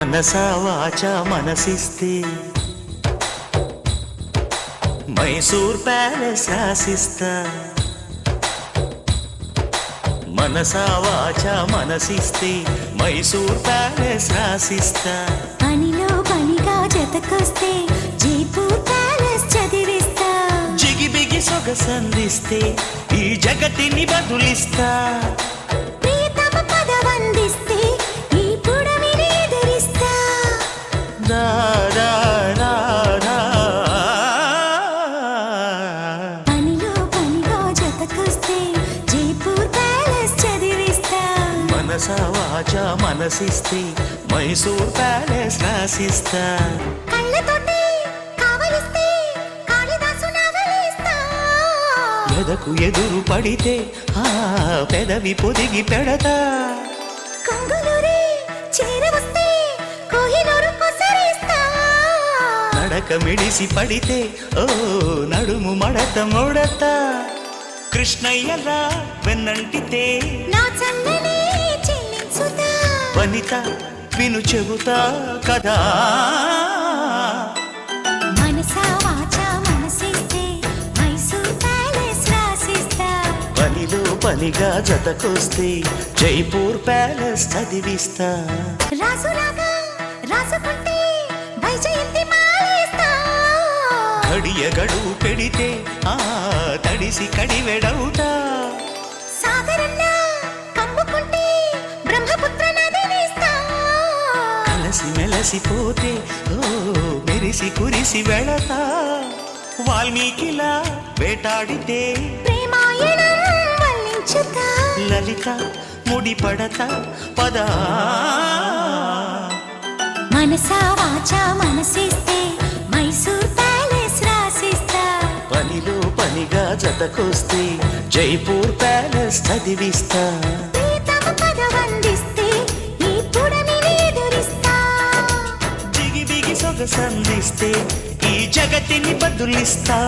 మనసా వాచా మనసిస్తే మైసూర్ ప్యాలెస్ రాసిస్తా. మనసా వాచా మనసిస్తే మైసూర్ ప్యాలెస్ రాసిస్తా. పనిలో పనిగా జతకొస్తే జైపూర్ ప్యాలెస్ చదివిస్తా. జిగిబిగి సొగసందిస్తే ఈ జగతిని బదులిస్తా. ప్రియతమ పదవందిస్తే ఈ పుడమిని ఎదిరిస్తా. దా దా దా దా. పనిలో పనిగా జతకొస్తే జైపూర్ ప్యాలెస్ చదివిస్తా. మనసా వాచా మనసిస్తే మైసూర్ ప్యాలెస్ రాసిస్తా. కళ్ళతోటి కావలిస్తే కాళిదాసు నవలిస్తా. ఎదకు ఎదురు పడితే ఆ పెదవి పొదిగి పెడతా. కొంగులూరి చేరవస్తే కోహినూరు కొసరిస్తా. నడక మిడిసి పడితే ఓ నడుము మడత ముడతా. కృష్ణయ్యలా వెన్నంటితే నా చల్లని చెల్లించుతా. వనిత విను చెబుతా కదా. మనసా వాచా మనసిస్తే మైసూర్ ప్యాలెస్ రాసిస్తా. పనిలో పనిగా జతకొస్తే జైపూర్ ప్యాలెస్ చదివిస్తా. రాసులాగా రాసుకుంటే వైజయంతి మాలేస్తా. కడియ గడువు పెడితే ఆ తడిసి కడివెడవుతా. సాగరంలా కమ్ముకుంటే బ్రహ్మపుత్ర నదినిస్తా. కలసి మెలసిపోతే ఓ మెరిసి కురిసి వెళతా. వాల్మీకిలా వేటాడితే ప్రేమాయణం వల్లించుతా. లలిత ముడిపడతా పదా. మనసా వాచా మనసిస్తే మైసూర్ ప్యాలెస్ రాసిస్తా. పనిలో పనిగా జతకొస్తే జైపూర్ ప్యాలెస్ చదివిస్తా. ప్రియతమ పదవందిస్తే ఈ పుడమిని ఎదురిస్తా. జిగి బిగి సొగసందిస్తే ఈ జగతిని బదులిస్తా.